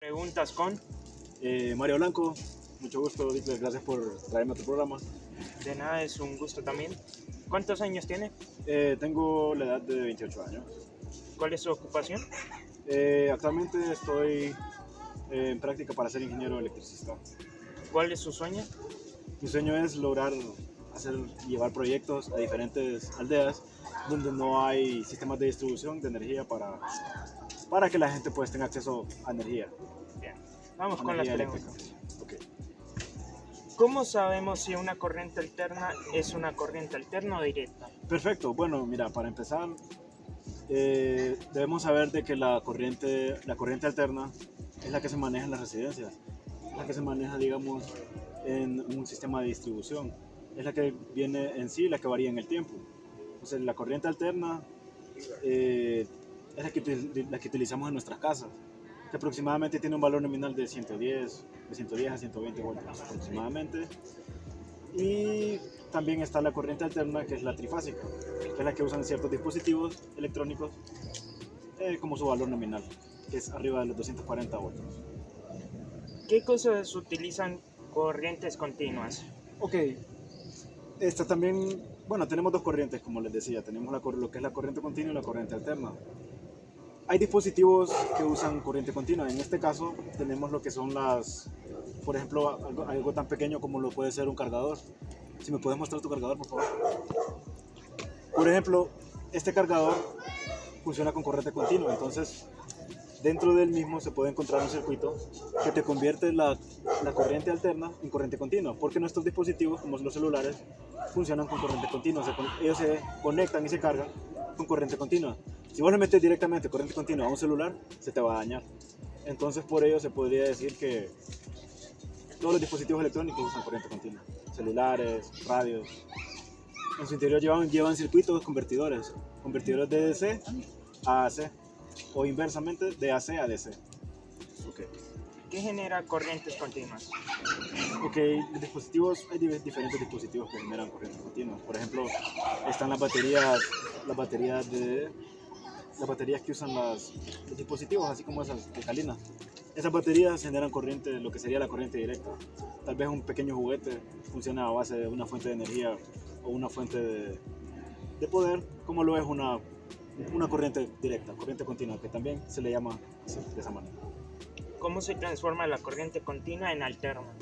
Preguntas con. Mario Blanco, mucho gusto, Dicles, gracias por traerme a tu programa. De nada, es un gusto también. ¿Cuántos años tiene? Tengo la edad de 28 años. ¿Cuál es su ocupación? Actualmente estoy en práctica para ser ingeniero electricista. ¿Cuál es su sueño? Mi sueño es lograr llevar proyectos a diferentes aldeas donde no hay sistemas de distribución de energía para que la gente pues tenga acceso a energía. Bien, vamos con las preguntas. Okay. ¿Cómo sabemos si una corriente alterna es una corriente alterna o directa? Perfecto, bueno, mira, para empezar, debemos saber de que la corriente alterna es la que se maneja en las residencias, es la que se maneja, digamos, en un sistema de distribución, es la que viene en sí, la que varía en el tiempo. Entonces, la corriente alterna es la que utilizamos en nuestras casas, que aproximadamente tiene un valor nominal de 110 a 120 voltios aproximadamente. Y también está la corriente alterna, que es la trifásica, que es la que usan ciertos dispositivos electrónicos como su valor nominal, que es arriba de los 240 voltios. ¿Qué cosas utilizan corrientes continuas? Ok, esta también, bueno, tenemos dos corrientes, como les decía, tenemos lo que es la corriente continua y la corriente alterna. Hay dispositivos que usan corriente continua, en este caso tenemos lo que son por ejemplo, algo tan pequeño como lo puede ser un cargador. Si me puedes mostrar tu cargador, por favor. Por ejemplo, este cargador funciona con corriente continua, entonces dentro del mismo se puede encontrar un circuito que te convierte la corriente alterna en corriente continua, porque nuestros dispositivos, como los celulares, funcionan con corriente continua, ellos se conectan y se cargan con corriente continua. Si vos le metes directamente corriente continua a un celular, se te va a dañar. Entonces por ello se podría decir que todos los dispositivos electrónicos usan corriente continua, celulares, radios. En su interior llevan circuitos convertidores de DC a AC o inversamente de AC a DC. Okay. ¿Qué genera corrientes continuas? Ok, hay diferentes dispositivos que generan corrientes continuas. Por ejemplo, están las baterías que usan los dispositivos, así como esas alcalinas. Esas baterías generan corriente, lo que sería la corriente directa. Tal vez un pequeño juguete funciona a base de una fuente de energía o una fuente de poder, como lo es una corriente directa, corriente continua, que también se le llama así, de esa manera. ¿Cómo se transforma la corriente continua en alterna?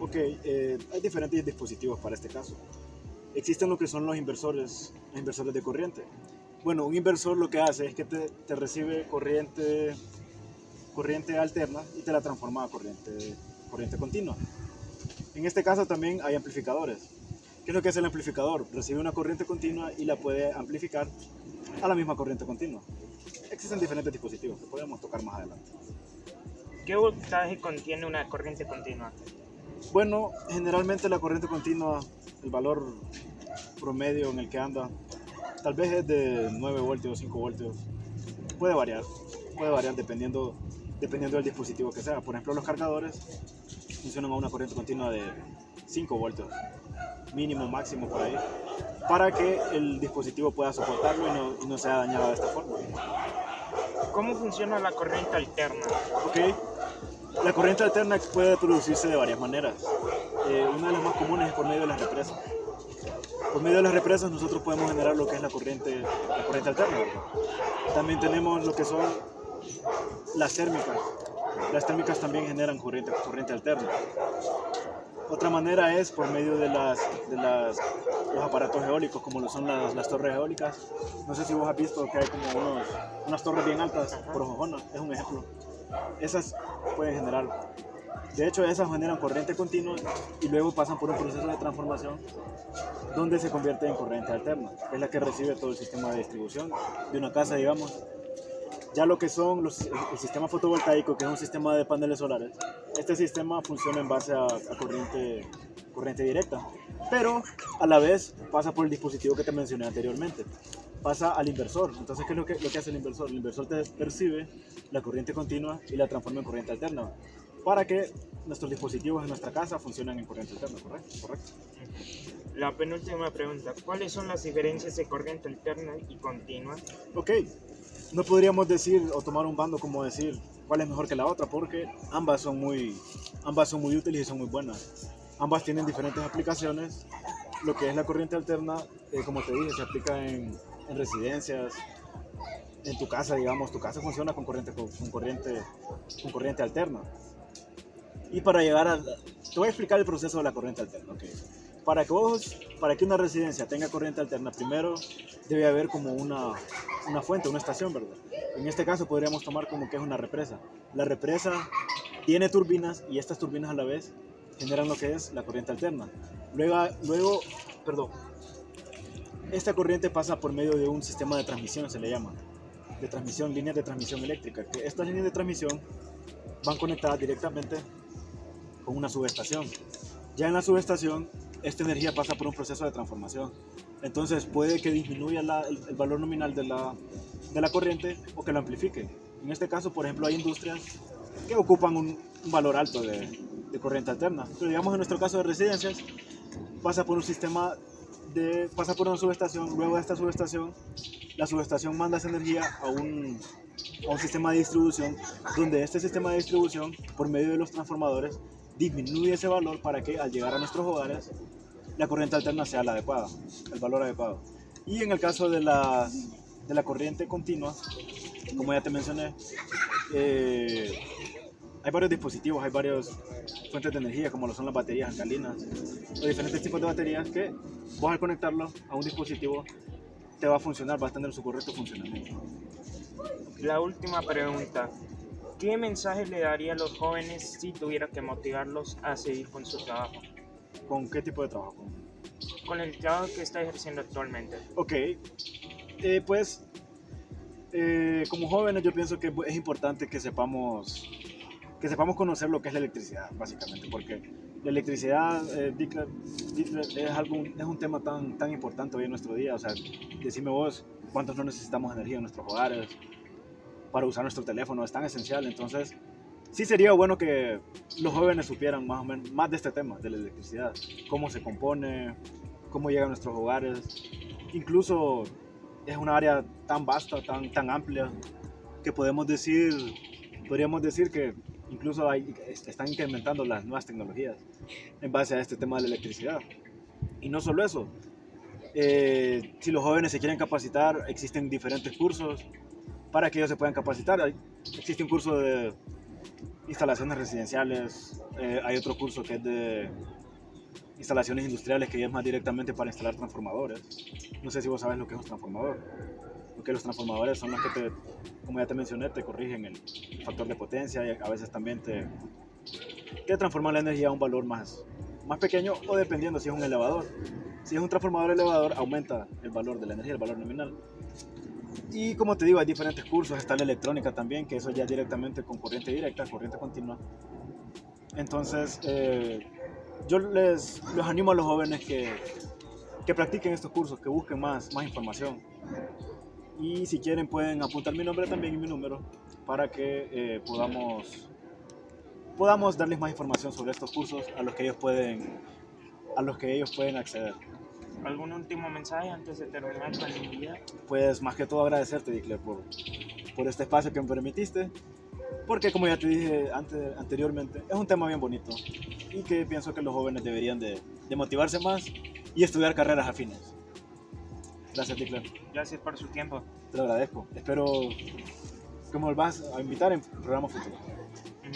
Ok, hay diferentes dispositivos para este caso. Existen lo que son los inversores de corriente. Bueno, un inversor lo que hace es que te recibe corriente alterna y te la transforma a corriente continua. En este caso también hay amplificadores. ¿Qué es lo que hace el amplificador? Recibe una corriente continua y la puede amplificar a la misma corriente continua. Existen diferentes dispositivos que podemos tocar más adelante. ¿Qué voltaje contiene una corriente continua? Bueno, generalmente la corriente continua, el valor promedio en el que anda, tal vez es de 9 voltios o 5 voltios. Puede variar dependiendo del dispositivo que sea. Por ejemplo, los cargadores funcionan a una corriente continua de 5 voltios, mínimo, máximo por ahí, para que el dispositivo pueda soportarlo y no sea dañado de esta forma. ¿Cómo funciona la corriente alterna? Okay. La corriente alterna puede producirse de varias maneras. Una de las más comunes es por medio de las represas. Por medio de las represas nosotros podemos generar lo que es la corriente alterna. También tenemos lo que son las térmicas. Las térmicas también generan corriente alterna. Otra manera es por medio de los aparatos eólicos, como lo son las torres eólicas. No sé si vos has visto que hay como unas torres bien altas por Jojona, es un ejemplo. Esas pueden generar, de hecho esas generan corriente continua y luego pasan por un proceso de transformación donde se convierte en corriente alterna. Es la que recibe todo el sistema de distribución de una casa, digamos. Ya lo que son el sistema fotovoltaico, que es un sistema de paneles solares, este sistema funciona en base a corriente directa, pero a la vez pasa por el dispositivo que te mencioné anteriormente, pasa al inversor. Entonces, ¿qué es lo que hace el inversor? El inversor te percibe la corriente continua y la transforma en corriente alterna, para que nuestros dispositivos en nuestra casa funcionen en corriente alterna, ¿correcto? La penúltima pregunta, ¿cuáles son las diferencias de corriente alterna y continua? Ok, no podríamos decir o tomar un bando como decir cuál es mejor que la otra, porque ambas son muy útiles y son muy buenas. Ambas tienen diferentes aplicaciones. Lo que es la corriente alterna, como te dije, se aplica en residencias, en tu casa, digamos, tu casa funciona con corriente alterna. Y para llegar a... Te voy a explicar el proceso de la corriente alterna. Okay. Para que una residencia tenga corriente alterna, primero debe haber como una fuente, una estación, ¿verdad? En este caso podríamos tomar como que es una represa. La represa tiene turbinas y estas turbinas a la vez generan lo que es la corriente alterna. Luego, esta corriente pasa por medio de un sistema de transmisión, se le llama, líneas de transmisión eléctrica. Que estas líneas de transmisión van conectadas directamente con una subestación. Ya en la subestación, esta energía pasa por un proceso de transformación. Entonces puede que disminuya el valor nominal de la corriente o que lo amplifique. En este caso, por ejemplo, hay industrias que ocupan un valor alto de corriente alterna. Pero digamos en nuestro caso de residencias, pasa por una subestación. Luego de esta subestación, la subestación manda esa energía a un sistema de distribución, donde este sistema de distribución, por medio de los transformadores, disminuye ese valor para que al llegar a nuestros hogares la corriente alterna sea la adecuada, el valor adecuado. Y en el caso de la corriente continua, como ya te mencioné, hay varios dispositivos, hay varias fuentes de energía, como lo son las baterías alcalinas o diferentes tipos de baterías que vos al conectarlo a un dispositivo te va a funcionar, va a tener su correcto funcionamiento. La última pregunta. ¿Qué mensaje le daría a los jóvenes si tuviera que motivarlos a seguir con su trabajo? ¿Con qué tipo de trabajo? Con el trabajo que está ejerciendo actualmente. Ok, como jóvenes yo pienso que es importante que sepamos conocer lo que es la electricidad, básicamente, porque la electricidad es un tema tan importante hoy en nuestro día. O sea, decime vos, ¿cuántos no necesitamos energía en nuestros hogares para usar nuestro teléfono? Es tan esencial. Entonces, sí sería bueno que los jóvenes supieran más o menos más de este tema, de la electricidad, cómo se compone, cómo llega a nuestros hogares. Incluso es una área tan vasta, tan amplia, que podríamos decir que incluso están incrementando las nuevas tecnologías en base a este tema de la electricidad. Y no solo eso, si los jóvenes se quieren capacitar, existen diferentes cursos para que ellos se puedan capacitar. Existe un curso de instalaciones residenciales, hay otro curso que es de instalaciones industriales, que ya es más directamente para instalar transformadores. No sé si vos sabes lo que es un transformador. Porque los transformadores son los que como ya te mencioné, te corrigen el factor de potencia y a veces también te transforman la energía a un valor más pequeño, o dependiendo si es un elevador. Si es un transformador elevador, aumenta el valor de la energía, el valor nominal. Y como te digo, hay diferentes cursos, está la electrónica también, que eso ya directamente con corriente directa, corriente continua. Entonces, yo los animo a los jóvenes que practiquen estos cursos, que busquen más información. Y si quieren pueden apuntar mi nombre también y mi número para que podamos darles más información sobre estos cursos a los que ellos pueden acceder. ¿Algún último mensaje antes de terminar con el día? Pues más que todo agradecerte, Dikler, por este espacio que me permitiste, porque como ya te dije anteriormente, es un tema bien bonito y que pienso que los jóvenes deberían de motivarse más y estudiar carreras afines. Gracias, Dikler. Gracias por su tiempo. Te lo agradezco. Espero que me vuelvas a invitar en programas futuros. Uh-huh.